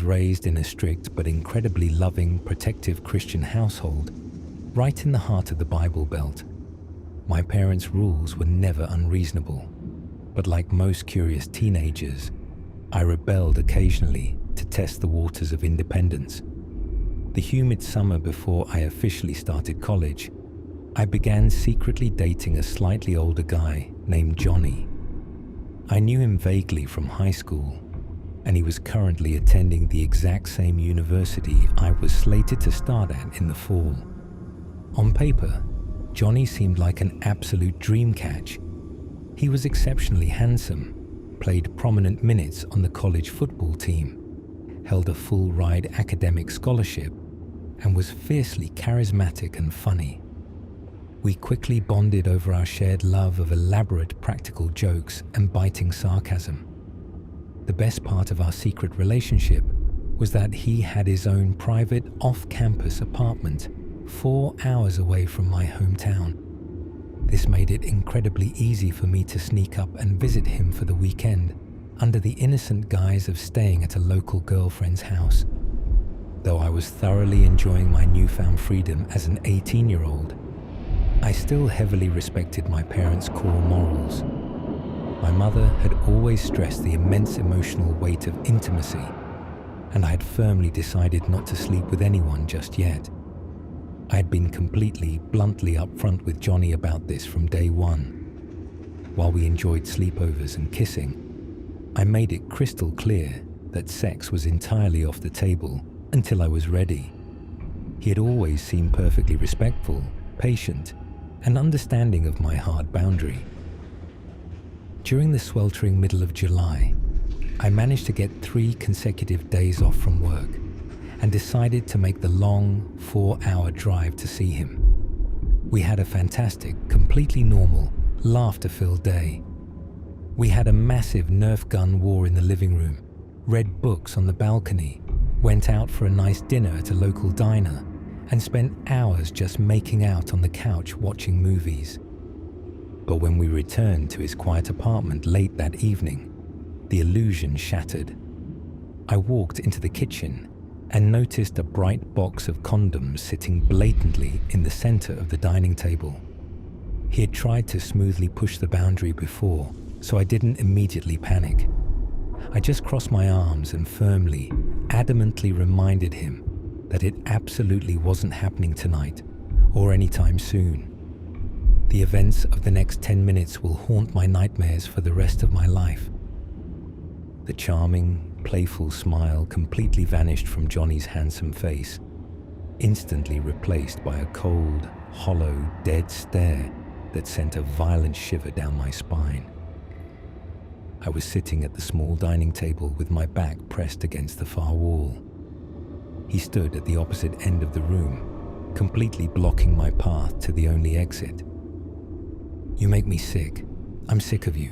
raised in a strict but incredibly loving, protective Christian household, right in the heart of the Bible Belt. My parents' rules were never unreasonable, but like most curious teenagers, I rebelled occasionally to test the waters of independence. The humid summer before I officially started college, I began secretly dating a slightly older guy named Johnny. I knew him vaguely from high school, and he was currently attending the exact same university I was slated to start at in the fall. On paper, Johnny seemed like an absolute dream catch. He was exceptionally handsome, played prominent minutes on the college football team, held a full-ride academic scholarship, and was fiercely charismatic and funny. We quickly bonded over our shared love of elaborate practical jokes and biting sarcasm. The best part of our secret relationship was that he had his own private off-campus apartment 4 hours away from my hometown. This made it incredibly easy for me to sneak up and visit him for the weekend under the innocent guise of staying at a local girlfriend's house. Though I was thoroughly enjoying my newfound freedom as an 18-year-old, I still heavily respected my parents' core morals. My mother had always stressed the immense emotional weight of intimacy, and I had firmly decided not to sleep with anyone just yet. I had been completely, bluntly upfront with Johnny about this from day one. While we enjoyed sleepovers and kissing, I made it crystal clear that sex was entirely off the table until I was ready. He had always seemed perfectly respectful, patient, and understanding of my hard boundary. During the sweltering middle of July, I managed to get 3 consecutive days off from work and decided to make the long 4-hour drive to see him. We had a fantastic, completely normal, laughter-filled day. We had a massive Nerf gun war in the living room, read books on the balcony, went out for a nice dinner at a local diner, and spent hours just making out on the couch watching movies. But when we returned to his quiet apartment late that evening, the illusion shattered. I walked into the kitchen and noticed a bright box of condoms sitting blatantly in the center of the dining table. He had tried to smoothly push the boundary before, so I didn't immediately panic. I just crossed my arms and firmly, adamantly reminded him that it absolutely wasn't happening tonight or anytime soon. The events of the next 10 minutes will haunt my nightmares for the rest of my life. The charming, playful smile completely vanished from Johnny's handsome face, instantly replaced by a cold, hollow, dead stare that sent a violent shiver down my spine. I was sitting at the small dining table with my back pressed against the far wall. He stood at the opposite end of the room, completely blocking my path to the only exit. "You make me sick. I'm sick of you.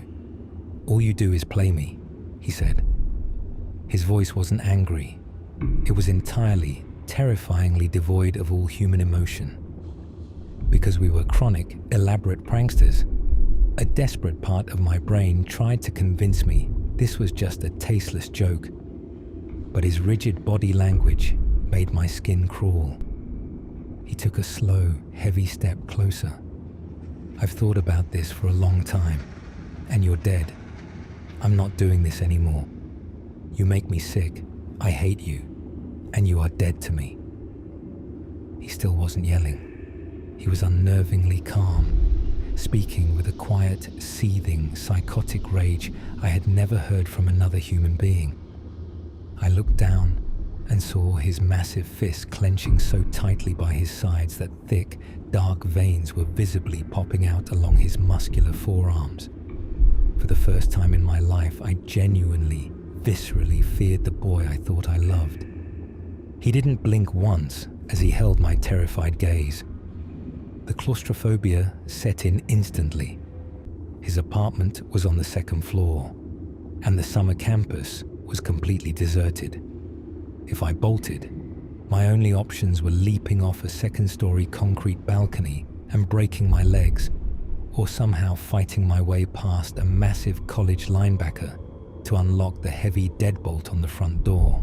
All you do is play me," he said. His voice wasn't angry. It was entirely, terrifyingly devoid of all human emotion. Because we were chronic, elaborate pranksters, a desperate part of my brain tried to convince me this was just a tasteless joke. But his rigid body language made my skin crawl. He took a slow, heavy step closer. "I've thought about this for a long time, and you're dead. I'm not doing this anymore. You make me sick. I hate you, and you are dead to me." He still wasn't yelling. He was unnervingly calm, speaking with a quiet, seething, psychotic rage I had never heard from another human being. I looked down and saw his massive fist clenching so tightly by his sides that thick, dark veins were visibly popping out along his muscular forearms. For the first time in my life, I genuinely, viscerally feared the boy I thought I loved. He didn't blink once as he held my terrified gaze. The claustrophobia set in instantly. His apartment was on the 2nd floor, and the summer campus was completely deserted. If I bolted, my only options were leaping off a 2nd-story concrete balcony and breaking my legs, or somehow fighting my way past a massive college linebacker to unlock the heavy deadbolt on the front door.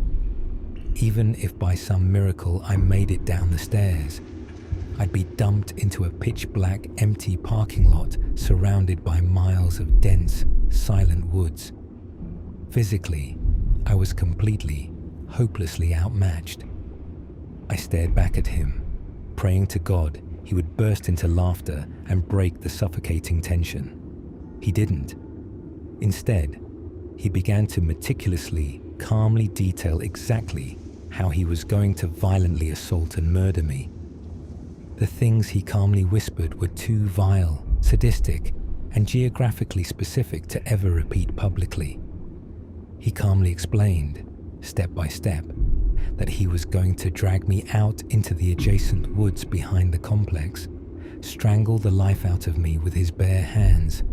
Even if by some miracle I made it down the stairs, I'd be dumped into a pitch-black, empty parking lot surrounded by miles of dense, silent woods. Physically, I was completely, hopelessly outmatched. I stared back at him, praying to God he would burst into laughter and break the suffocating tension. He didn't. Instead, he began to meticulously, calmly detail exactly how he was going to violently assault and murder me. The things he calmly whispered were too vile, sadistic, and geographically specific to ever repeat publicly. He calmly explained, step by step, that he was going to drag me out into the adjacent woods behind the complex, strangle the life out of me with his bare hands,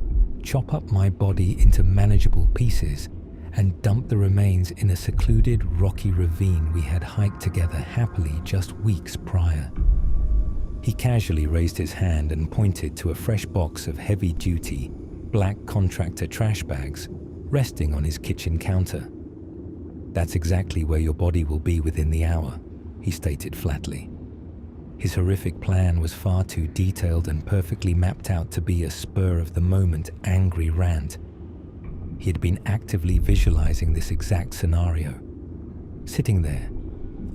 chop up my body into manageable pieces, and dump the remains in a secluded rocky ravine we had hiked together happily just weeks prior. He casually raised his hand and pointed to a fresh box of heavy-duty, black contractor trash bags resting on his kitchen counter. "That's exactly where your body will be within the hour," he stated flatly. His horrific plan was far too detailed and perfectly mapped out to be a spur-of-the-moment angry rant. He had been actively visualizing this exact scenario. Sitting there,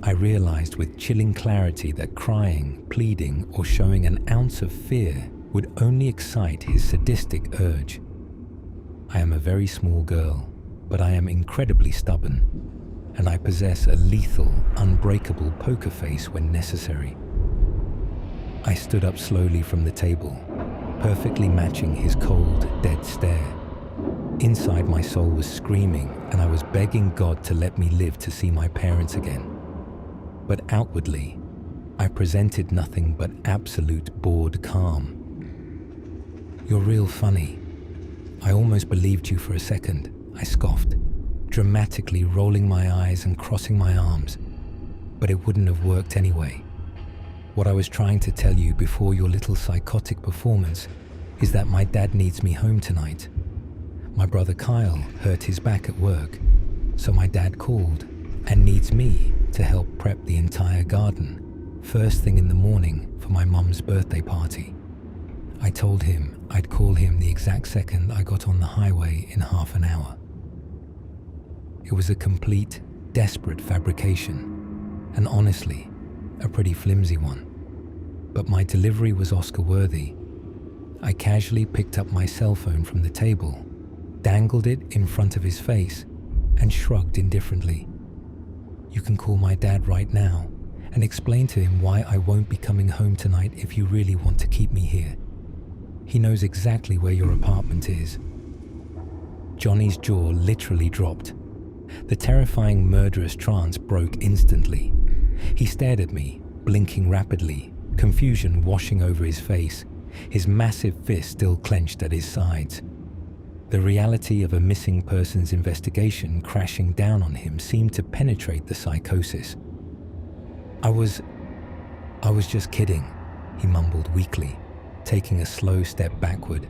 I realized with chilling clarity that crying, pleading, or showing an ounce of fear would only excite his sadistic urge. I am a very small girl, but I am incredibly stubborn, and I possess a lethal, unbreakable poker face when necessary. I stood up slowly from the table, perfectly matching his cold, dead stare. Inside, my soul was screaming, and I was begging God to let me live to see my parents again. But outwardly, I presented nothing but absolute bored calm. "You're real funny. I almost believed you for a second," I scoffed, dramatically rolling my eyes and crossing my arms. But it wouldn't have worked anyway. What I was trying to tell you before your little psychotic performance is that my dad needs me home tonight. My brother Kyle hurt his back at work, so my dad called and needs me to help prep the entire garden first thing in the morning for my mum's birthday party. I told him I'd call him the exact second I got on the highway in half an hour. It was a complete, desperate fabrication, and honestly, a pretty flimsy one. But my delivery was Oscar-worthy. I casually picked up my cell phone from the table, dangled it in front of his face, and shrugged indifferently. "You can call my dad right now and explain to him why I won't be coming home tonight if you really want to keep me here. He knows exactly where your apartment is." Johnny's jaw literally dropped. The terrifying murderous trance broke instantly. He stared at me, blinking rapidly, confusion washing over his face, his massive fist still clenched at his sides. The reality of a missing persons investigation crashing down on him seemed to penetrate the psychosis. I was just kidding," he mumbled weakly, taking a slow step backward,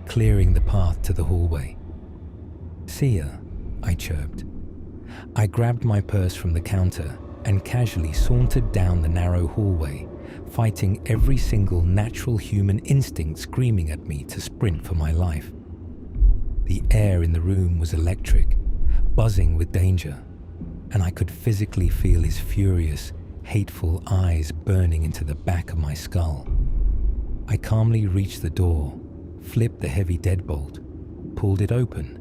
clearing the path to the hallway. "See ya," I chirped. I grabbed my purse from the counter and casually sauntered down the narrow hallway, fighting every single natural human instinct screaming at me to sprint for my life. The air in the room was electric, buzzing with danger, and I could physically feel his furious, hateful eyes burning into the back of my skull. I calmly reached the door, flipped the heavy deadbolt, pulled it open,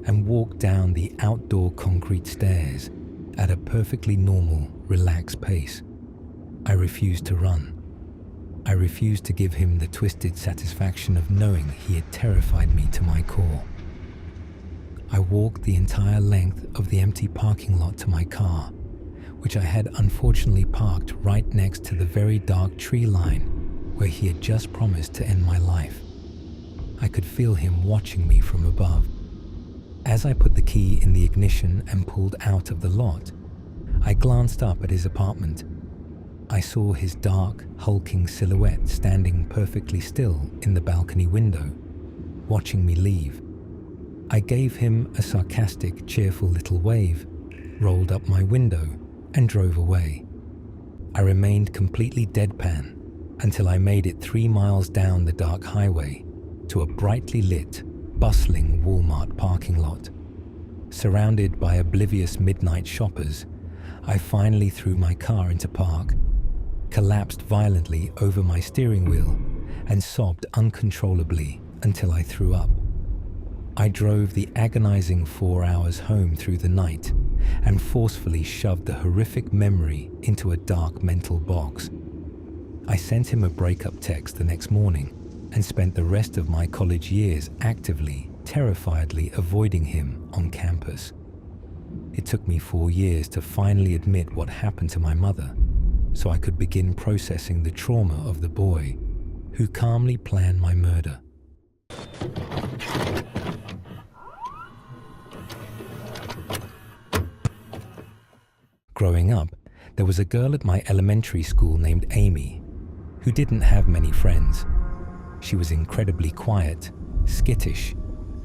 and walked down the outdoor concrete stairs at a perfectly normal, relaxed pace. I refused to run. I refused to give him the twisted satisfaction of knowing he had terrified me to my core. I walked the entire length of the empty parking lot to my car, which I had unfortunately parked right next to the very dark tree line where he had just promised to end my life. I could feel him watching me from above. As I put the key in the ignition and pulled out of the lot, I glanced up at his apartment. I saw his dark, hulking silhouette standing perfectly still in the balcony window, watching me leave. I gave him a sarcastic, cheerful little wave, rolled up my window, and drove away. I remained completely deadpan until I made it 3 miles down the dark highway to a brightly lit, bustling Walmart parking lot. Surrounded by oblivious midnight shoppers, I finally threw my car into park, collapsed violently over my steering wheel, and sobbed uncontrollably until I threw up. I drove the agonizing 4 hours home through the night and forcefully shoved the horrific memory into a dark mental box. I sent him a breakup text the next morning and spent the rest of my college years actively, terrifiedly avoiding him on campus. It took me 4 years to finally admit what happened to my mother, so I could begin processing the trauma of the boy who calmly planned my murder. Growing up, there was a girl at my elementary school named Amy who didn't have many friends. She was incredibly quiet, skittish,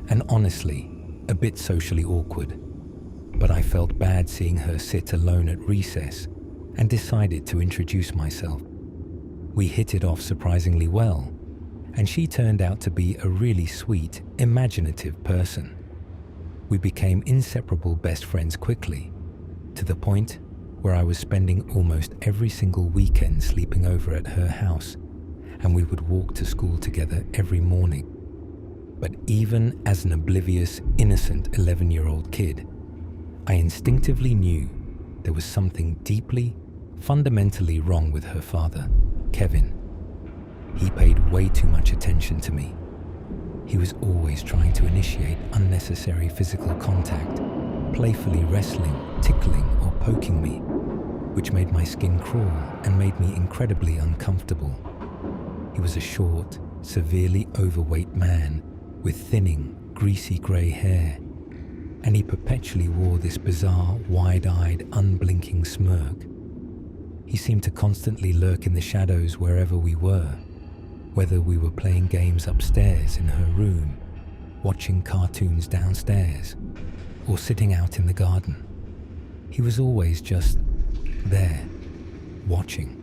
and honestly, a bit socially awkward. But I felt bad seeing her sit alone at recess and decided to introduce myself. We hit it off surprisingly well, and she turned out to be a really sweet, imaginative person. We became inseparable best friends quickly, to the point where I was spending almost every single weekend sleeping over at her house, and we would walk to school together every morning. But even as an oblivious, innocent 11-year-old kid, I instinctively knew there was something deeply, fundamentally wrong with her father, Kevin. He paid way too much attention to me. He was always trying to initiate unnecessary physical contact, playfully wrestling, tickling, or poking me, which made my skin crawl and made me incredibly uncomfortable. He was a short, severely overweight man with thinning, greasy grey hair, and he perpetually wore this bizarre, wide-eyed, unblinking smirk. He seemed to constantly lurk in the shadows wherever we were, whether we were playing games upstairs in her room, watching cartoons downstairs, or sitting out in the garden. He was always just there, watching.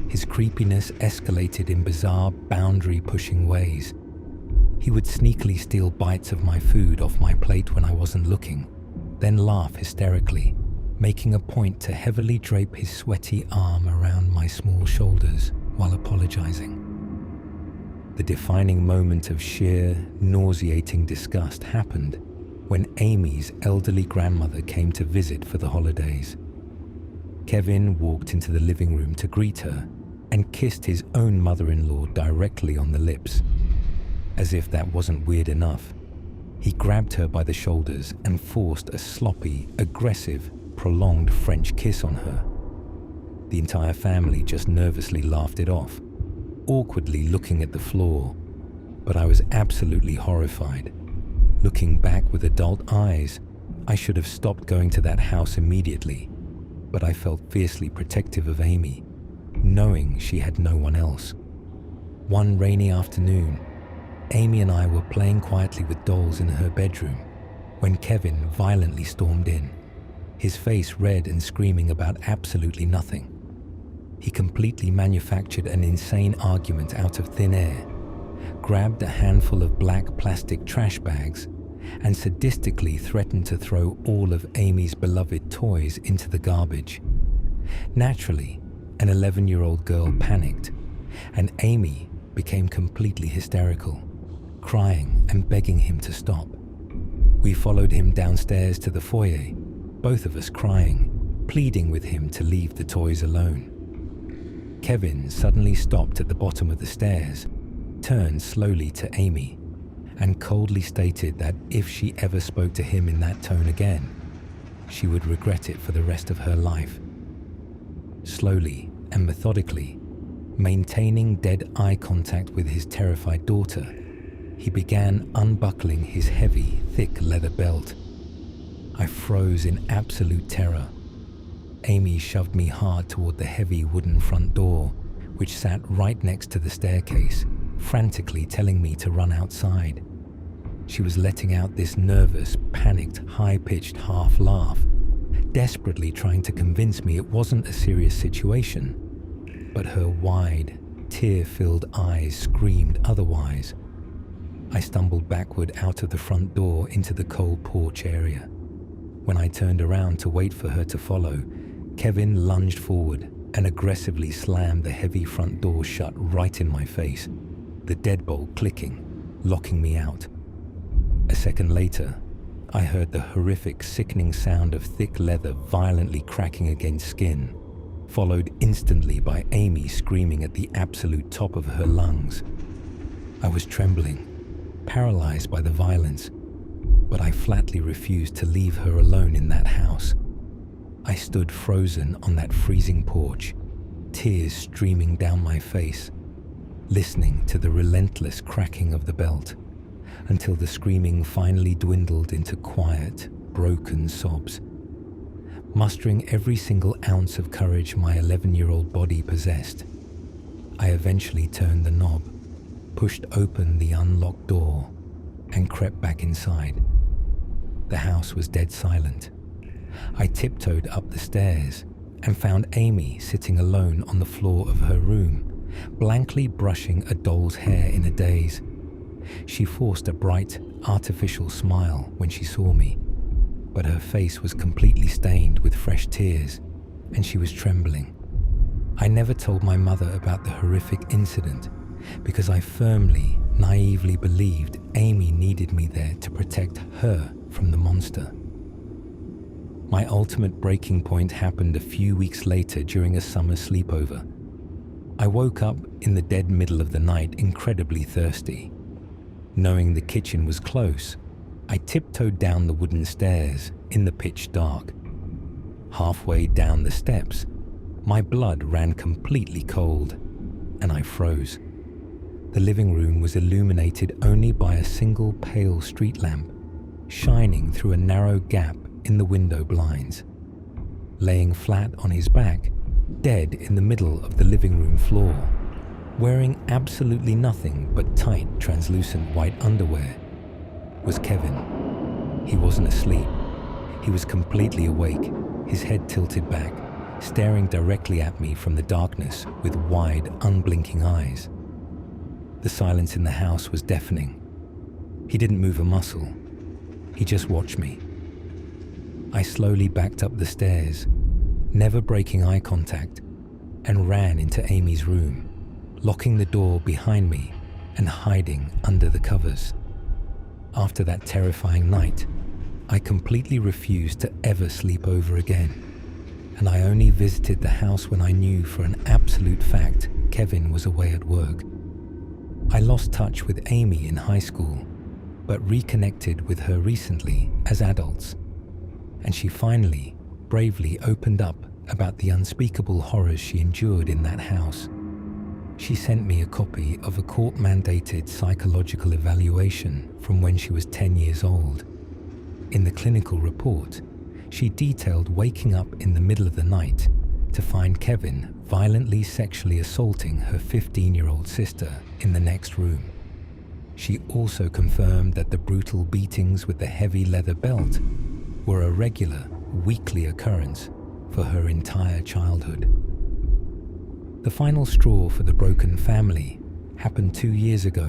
His creepiness escalated in bizarre, boundary-pushing ways. He would sneakily steal bites of my food off my plate when I wasn't looking, then laugh hysterically, making a point to heavily drape his sweaty arm around my small shoulders while apologizing. The defining moment of sheer, nauseating disgust happened when Amy's elderly grandmother came to visit for the holidays. Kevin walked into the living room to greet her and kissed his own mother-in-law directly on the lips. As if that wasn't weird enough, he grabbed her by the shoulders and forced a sloppy, aggressive, prolonged French kiss on her. The entire family just nervously laughed it off, awkwardly looking at the floor, but I was absolutely horrified. Looking back with adult eyes, I should have stopped going to that house immediately, but I felt fiercely protective of Amy, knowing she had no one else. One rainy afternoon, Amy and I were playing quietly with dolls in her bedroom when Kevin violently stormed in, his face red and screaming about absolutely nothing. He completely manufactured an insane argument out of thin air, grabbed a handful of black plastic trash bags, and sadistically threatened to throw all of Amy's beloved toys into the garbage. Naturally, an 11-year-old girl panicked, and Amy became completely hysterical, crying and begging him to stop. We followed him downstairs to the foyer, both of us crying, pleading with him to leave the toys alone. Kevin suddenly stopped at the bottom of the stairs, turned slowly to Amy, and coldly stated that if she ever spoke to him in that tone again, she would regret it for the rest of her life. Slowly and methodically, maintaining dead eye contact with his terrified daughter, he began unbuckling his heavy, thick leather belt. I froze in absolute terror. Amy shoved me hard toward the heavy wooden front door, which sat right next to the staircase, frantically telling me to run outside. She was letting out this nervous, panicked, high-pitched half laugh, desperately trying to convince me it wasn't a serious situation, but her wide, tear-filled eyes screamed otherwise. I stumbled backward out of the front door into the cold porch area. When I turned around to wait for her to follow, Kevin lunged forward and aggressively slammed the heavy front door shut right in my face, the deadbolt clicking, locking me out. A second later, I heard the horrific, sickening sound of thick leather violently cracking against skin, followed instantly by Amy screaming at the absolute top of her lungs. I was trembling, paralyzed by the violence, but I flatly refused to leave her alone in that house. I stood frozen on that freezing porch, tears streaming down my face, listening to the relentless cracking of the belt, until the screaming finally dwindled into quiet, broken sobs. Mustering every single ounce of courage my 11-year-old body possessed, I eventually turned the knob, pushed open the unlocked door, and crept back inside. The house was dead silent. I tiptoed up the stairs and found Amy sitting alone on the floor of her room, blankly brushing a doll's hair in a daze. She forced a bright, artificial smile when she saw me, but her face was completely stained with fresh tears, and she was trembling. I never told my mother about the horrific incident because I firmly, naively believed Amy needed me there to protect her from the monster. My ultimate breaking point happened a few weeks later during a summer sleepover. I woke up in the dead middle of the night incredibly thirsty. Knowing the kitchen was close, I tiptoed down the wooden stairs in the pitch dark. Halfway down the steps, my blood ran completely cold, and I froze. The living room was illuminated only by a single pale street lamp, shining through a narrow gap in the window blinds. Laying flat on his back, dead in the middle of the living room floor, wearing absolutely nothing but tight, translucent white underwear, was Kevin. He wasn't asleep. He was completely awake, his head tilted back, staring directly at me from the darkness with wide, unblinking eyes. The silence in the house was deafening. He didn't move a muscle. He just watched me. I slowly backed up the stairs, never breaking eye contact, and ran into Amy's room, locking the door behind me and hiding under the covers. After that terrifying night, I completely refused to ever sleep over again, and I only visited the house when I knew for an absolute fact Kevin was away at work. I lost touch with Amy in high school, but reconnected with her recently as adults, and she finally, bravely opened up about the unspeakable horrors she endured in that house. She sent me a copy of a court-mandated psychological evaluation from when she was 10 years old. In the clinical report, she detailed waking up in the middle of the night to find Kevin violently sexually assaulting her 15-year-old sister in the next room. She also confirmed that the brutal beatings with the heavy leather belt were a regular, weekly occurrence for her entire childhood. The final straw for the broken family happened 2 years ago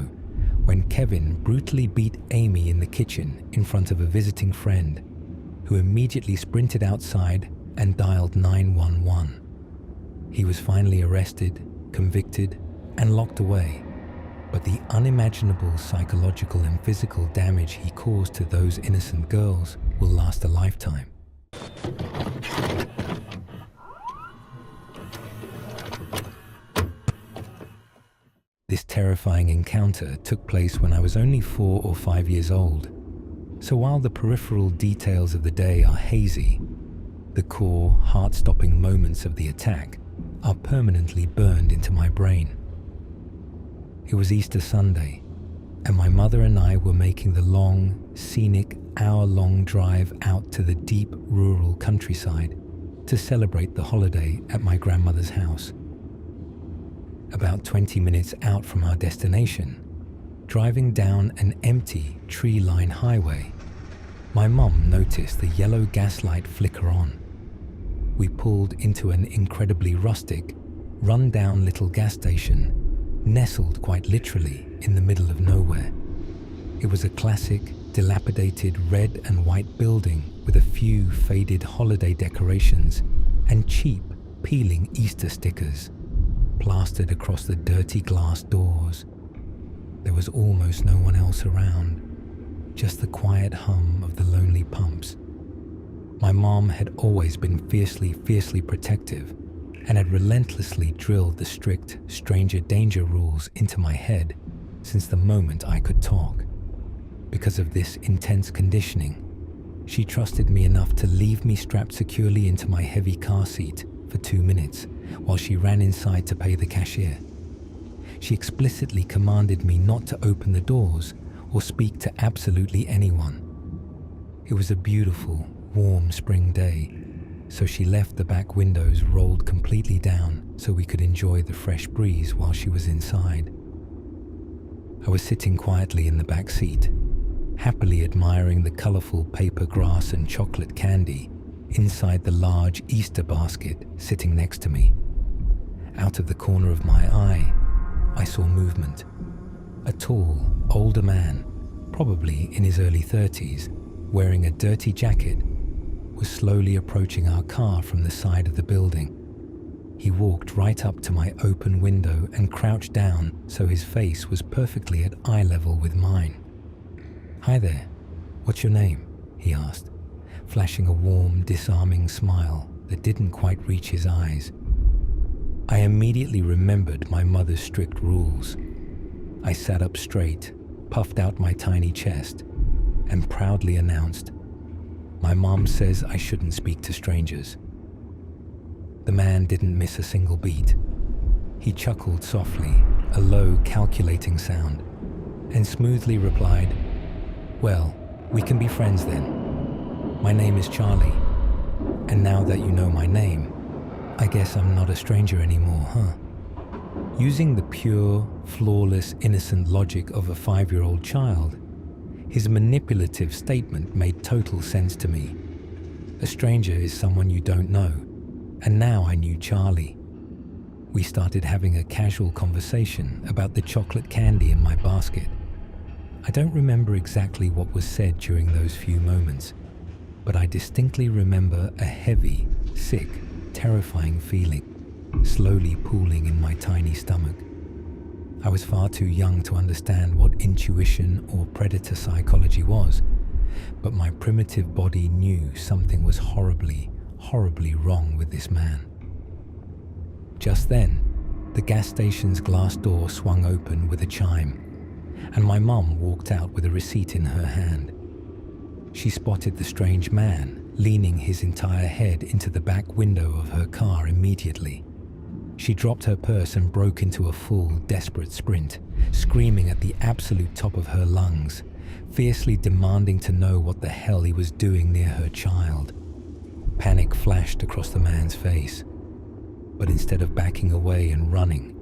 when Kevin brutally beat Amy in the kitchen in front of a visiting friend, who immediately sprinted outside and dialed 911. He was finally arrested, convicted, and locked away, but the unimaginable psychological and physical damage he caused to those innocent girls will last a lifetime. This terrifying encounter took place when I was only 4 or 5 years old, so while the peripheral details of the day are hazy, the core, heart-stopping moments of the attack are permanently burned into my brain. It was Easter Sunday, and my mother and I were making the long, scenic, hour-long drive out to the deep rural countryside to celebrate the holiday at my grandmother's house. About 20 minutes out from our destination, driving down an empty, tree-lined highway, my mom noticed the yellow gaslight flicker on we pulled into an incredibly rustic, run-down little gas station, nestled quite literally in the middle of nowhere. It was a classic, dilapidated red and white building with a few faded holiday decorations and cheap, peeling Easter stickers plastered across the dirty glass doors. There was almost no one else around, just the quiet hum of the lonely pumps. My mom had always been fiercely protective and had relentlessly drilled the strict stranger danger rules into my head since the moment I could talk. Because of this intense conditioning, she trusted me enough to leave me strapped securely into my heavy car seat for 2 minutes while she ran inside to pay the cashier. She explicitly commanded me not to open the doors or speak to absolutely anyone. It was a beautiful, warm spring day, so she left the back windows rolled completely down so we could enjoy the fresh breeze while she was inside. I was sitting quietly in the back seat, happily admiring the colorful paper grass and chocolate candy inside the large Easter basket sitting next to me. Out of the corner of my eye, I saw movement. A tall, older man, probably in his early 30s, wearing a dirty jacket, was slowly approaching our car from the side of the building. He walked right up to my open window and crouched down so his face was perfectly at eye level with mine. "Hi there, what's your name?" he asked, flashing a warm, disarming smile that didn't quite reach his eyes. I immediately remembered my mother's strict rules. I sat up straight, puffed out my tiny chest, and proudly announced, "My mom says I shouldn't speak to strangers." The man didn't miss a single beat. He chuckled softly, a low, calculating sound, and smoothly replied, "Well, we can be friends then. My name is Charlie, and now that you know my name, I guess I'm not a stranger anymore, huh?" Using the pure, flawless, innocent logic of a 5-year-old child, his manipulative statement made total sense to me. A stranger is someone you don't know, and now I knew Charlie. We started having a casual conversation about the chocolate candy in my basket. I don't remember exactly what was said during those few moments, but I distinctly remember a heavy, sick, terrifying feeling slowly pooling in my tiny stomach. I was far too young to understand what intuition or predator psychology was, but my primitive body knew something was horribly wrong with this man. Just then, the gas station's glass door swung open with a chime, and my mum walked out with a receipt in her hand. She spotted the strange man leaning his entire head into the back window of her car immediately. She dropped her purse and broke into a full, desperate sprint, screaming at the absolute top of her lungs, fiercely demanding to know what the hell he was doing near her child. Panic flashed across the man's face, but instead of backing away and running,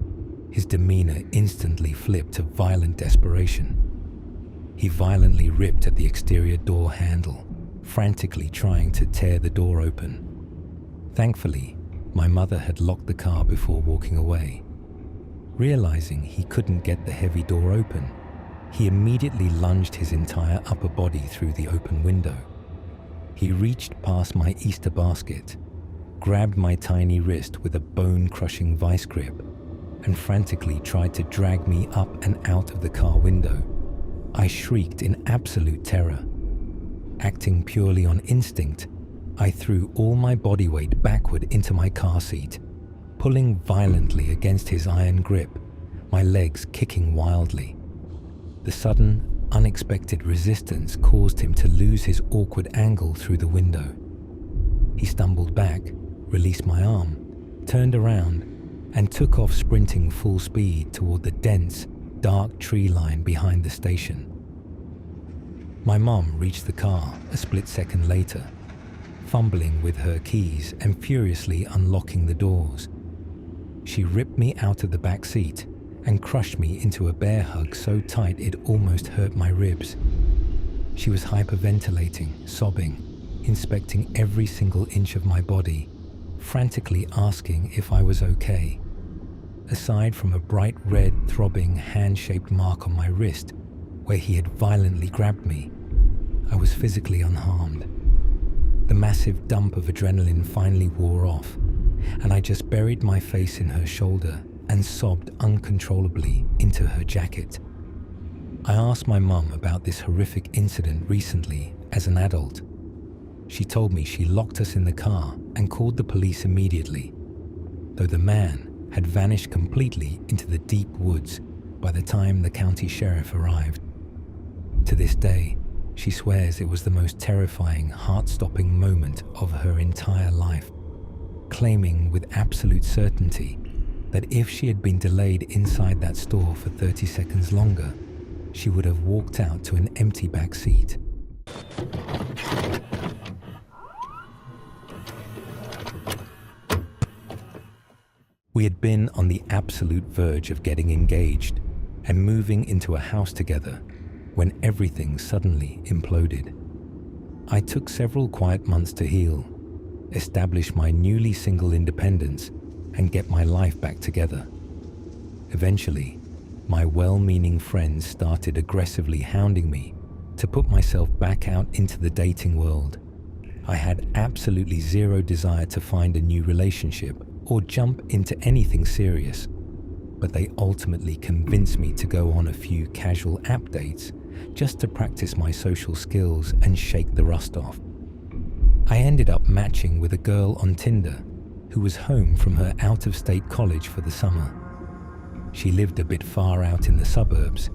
his demeanor instantly flipped to violent desperation. He violently ripped at the exterior door handle, frantically trying to tear the door open. Thankfully, my mother had locked the car before walking away. Realizing he couldn't get the heavy door open, he immediately lunged his entire upper body through the open window. He reached past my Easter basket, grabbed my tiny wrist with a bone-crushing vice grip, and frantically tried to drag me up and out of the car window. I shrieked in absolute terror. Acting purely on instinct, I threw all my body weight backward into my car seat, pulling violently against his iron grip, my legs kicking wildly. The sudden, unexpected resistance caused him to lose his awkward angle through the window. He stumbled back, released my arm, turned around, and took off sprinting full speed toward the dense, dark tree line behind the station. My mom reached the car a split second later, fumbling with her keys and furiously unlocking the doors. She ripped me out of the back seat and crushed me into a bear hug so tight it almost hurt my ribs. She was hyperventilating, sobbing, inspecting every single inch of my body, frantically asking if I was okay. Aside from a bright red, throbbing, hand-shaped mark on my wrist where he had violently grabbed me, I was physically unharmed. The massive dump of adrenaline finally wore off, and I just buried my face in her shoulder and sobbed uncontrollably into her jacket. I asked my mum about this horrific incident recently as an adult. She told me she locked us in the car and called the police immediately, though the man had vanished completely into the deep woods by the time the county sheriff arrived. To this day, she swears it was the most terrifying, heart-stopping moment of her entire life, claiming with absolute certainty that if she had been delayed inside that store for 30 seconds longer, she would have walked out to an empty back seat. We had been on the absolute verge of getting engaged and moving into a house together when everything suddenly imploded. I took several quiet months to heal, establish my newly single independence, and get my life back together. Eventually, my well-meaning friends started aggressively hounding me to put myself back out into the dating world. I had absolutely zero desire to find a new relationship or jump into anything serious, but they ultimately convinced me to go on a few casual app dates just to practice my social skills and shake the rust off. I ended up matching with a girl on Tinder who was home from her out-of-state college for the summer. She lived a bit far out in the suburbs,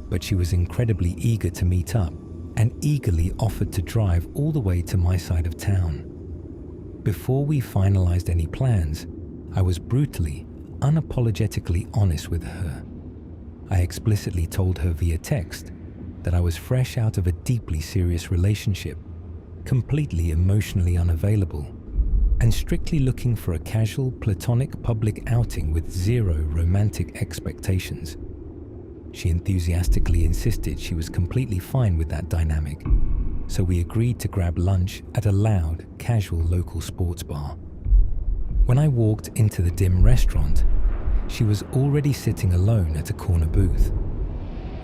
but she was incredibly eager to meet up and eagerly offered to drive all the way to my side of town. Before we finalized any plans, I was brutally, unapologetically honest with her. I explicitly told her via text that I was fresh out of a deeply serious relationship, completely emotionally unavailable, and strictly looking for a casual, platonic public outing with zero romantic expectations. She enthusiastically insisted she was completely fine with that dynamic, so we agreed to grab lunch at a loud, casual local sports bar. When I walked into the dim restaurant, she was already sitting alone at a corner booth.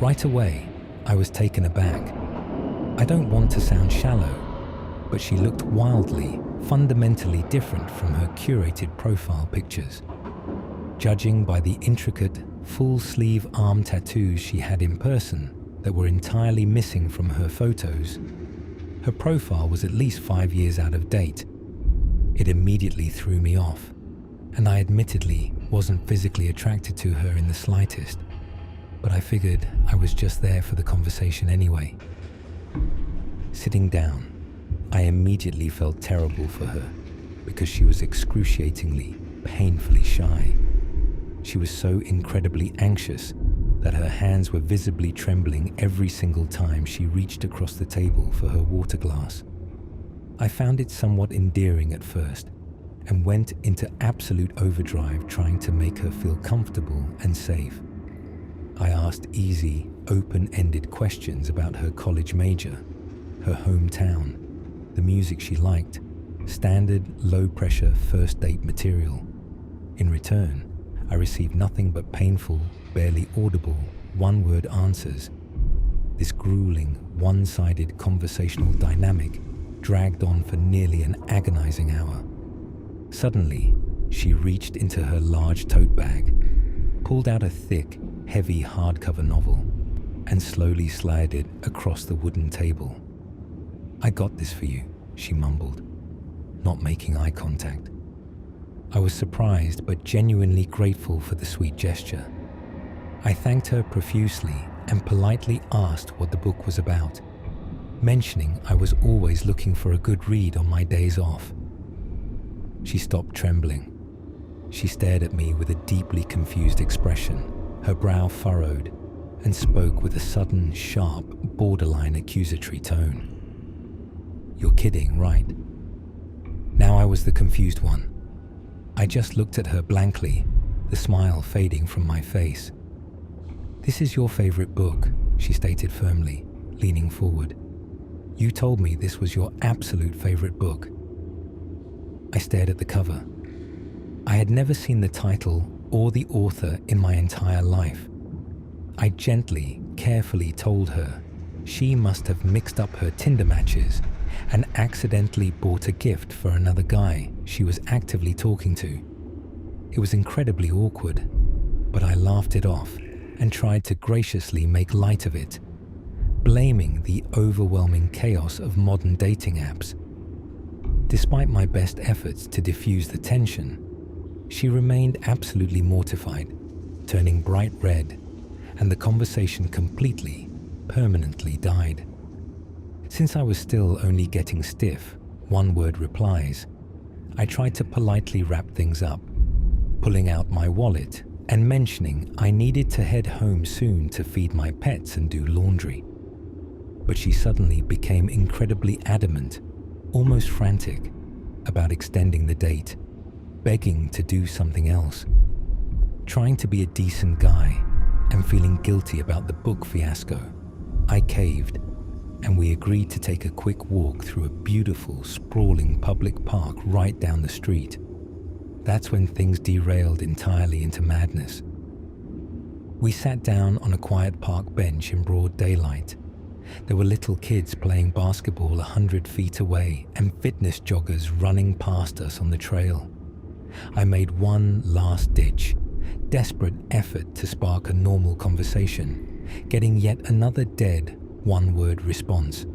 Right away, I was taken aback. I don't want to sound shallow, but she looked wildly, fundamentally different from her curated profile pictures. Judging by the intricate, full-sleeve arm tattoos she had in person that were entirely missing from her photos, her profile was at least 5 years out of date. It immediately threw me off, and I admittedly wasn't physically attracted to her in the slightest, but I figured I was just there for the conversation anyway. Sitting down, I immediately felt terrible for her because she was excruciatingly, painfully shy. She was so incredibly anxious that her hands were visibly trembling every single time she reached across the table for her water glass. I found it somewhat endearing at first and went into absolute overdrive trying to make her feel comfortable and safe. I asked easy, open-ended questions about her college major, her hometown, the music she liked, standard low-pressure first date material. In return, I received nothing but painful, barely audible, one-word answers. This grueling, one-sided conversational dynamic dragged on for nearly an agonizing hour. Suddenly, she reached into her large tote bag, pulled out a thick, heavy hardcover novel, and slowly slid it across the wooden table. "I got this for you," she mumbled, not making eye contact. I was surprised but genuinely grateful for the sweet gesture. I thanked her profusely and politely asked what the book was about, mentioning I was always looking for a good read on my days off. She stopped trembling. She stared at me with a deeply confused expression, her brow furrowed, and spoke with a sudden, sharp, borderline accusatory tone. "You're kidding, right?" Now I was the confused one. I just looked at her blankly, the smile fading from my face. "This is your favorite book," she stated firmly, leaning forward. "You told me this was your absolute favorite book." I stared at the cover. I had never seen the title or the author in my entire life. I gently, carefully told her she must have mixed up her Tinder matches and accidentally bought a gift for another guy she was actively talking to. It was incredibly awkward, but I laughed it off and tried to graciously make light of it, blaming the overwhelming chaos of modern dating apps. Despite my best efforts to diffuse the tension, she remained absolutely mortified, turning bright red, and the conversation completely, permanently died. Since I was still only getting stiff, one-word replies, I tried to politely wrap things up, pulling out my wallet and mentioning I needed to head home soon to feed my pets and do laundry. But she suddenly became incredibly adamant, almost frantic, about extending the date, begging to do something else. Trying to be a decent guy and feeling guilty about the book fiasco, I caved, and we agreed to take a quick walk through a beautiful, sprawling public park right down the street. That's when things derailed entirely into madness. We sat down on a quiet park bench in broad daylight. There were little kids playing basketball 100 feet away and fitness joggers running past us on the trail. I made one last-ditch, desperate effort to spark a normal conversation, getting yet another dead, one-word response.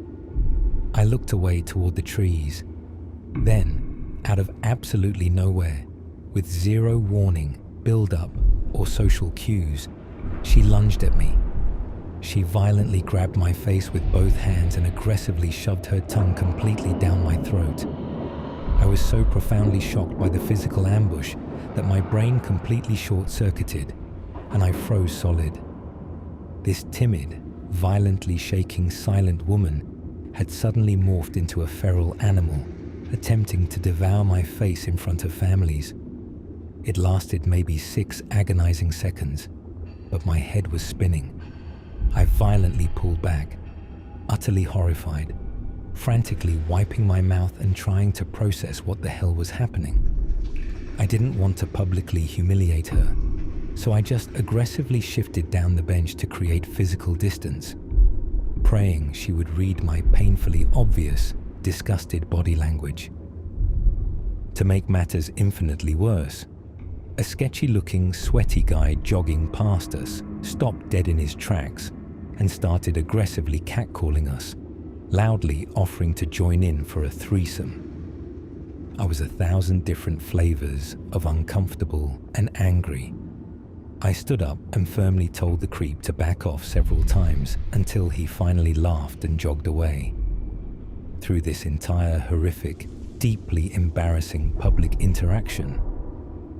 I looked away toward the trees. Then, out of absolutely nowhere, with zero warning, build-up, or social cues, she lunged at me. She violently grabbed my face with both hands and aggressively shoved her tongue completely down my throat. I was so profoundly shocked by the physical ambush that my brain completely short-circuited, and I froze solid. This timid, violently shaking, silent woman had suddenly morphed into a feral animal, attempting to devour my face in front of families. It lasted maybe 6 agonizing seconds, but my head was spinning. I violently pulled back, utterly horrified, frantically wiping my mouth and trying to process what the hell was happening. I didn't want to publicly humiliate her, so I just aggressively shifted down the bench to create physical distance, praying she would read my painfully obvious, disgusted body language. To make matters infinitely worse, a sketchy-looking, sweaty guy jogging past us stopped dead in his tracks and started aggressively catcalling us, loudly offering to join in for a threesome. I was 1,000 different flavors of uncomfortable and angry. I stood up and firmly told the creep to back off several times until he finally laughed and jogged away. Through this entire horrific, deeply embarrassing public interaction,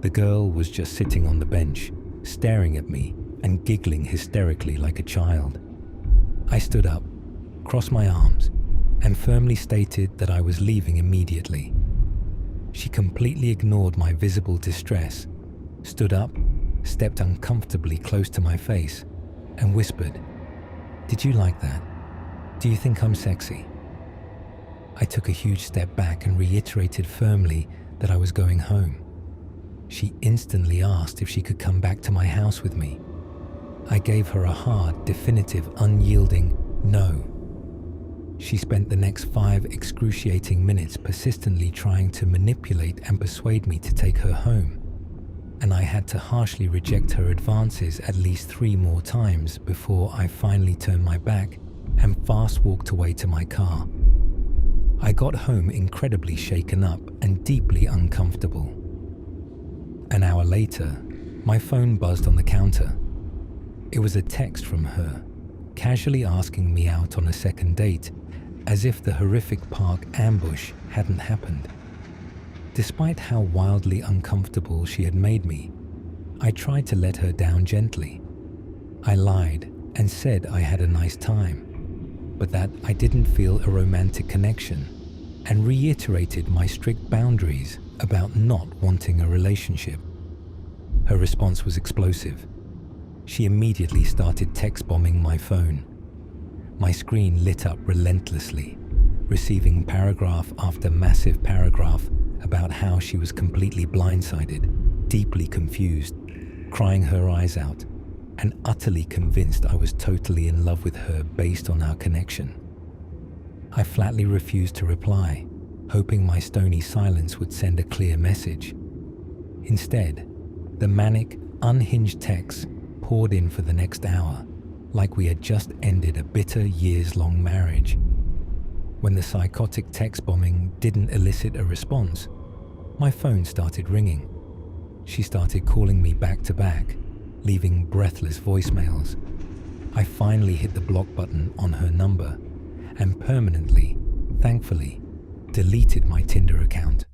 the girl was just sitting on the bench, staring at me and giggling hysterically like a child. I stood up, crossed my arms, and firmly stated that I was leaving immediately. She completely ignored my visible distress, stood up, stepped uncomfortably close to my face, and whispered, "Did you like that? Do you think I'm sexy?" I took a huge step back and reiterated firmly that I was going home. She instantly asked if she could come back to my house with me. I gave her a hard, definitive, unyielding no. She spent the next 5 excruciating minutes persistently trying to manipulate and persuade me to take her home, and I had to harshly reject her advances at least 3 more times before I finally turned my back and fast walked away to my car. I got home incredibly shaken up and deeply uncomfortable. An hour later, my phone buzzed on the counter. It was a text from her, casually asking me out on a second date, as if the horrific park ambush hadn't happened. Despite how wildly uncomfortable she had made me, I tried to let her down gently. I lied and said I had a nice time, but that I didn't feel a romantic connection, and reiterated my strict boundaries about not wanting a relationship. Her response was explosive. She immediately started text bombing my phone. My screen lit up relentlessly, receiving paragraph after massive paragraph about how she was completely blindsided, deeply confused, crying her eyes out, and utterly convinced I was totally in love with her based on our connection. I flatly refused to reply, hoping my stony silence would send a clear message. Instead, the manic, unhinged texts poured in for the next hour, like we had just ended a bitter years-long marriage. When the psychotic text bombing didn't elicit a response, my phone started ringing. She started calling me back to back, leaving breathless voicemails. I finally hit the block button on her number and permanently, thankfully, deleted my Tinder account.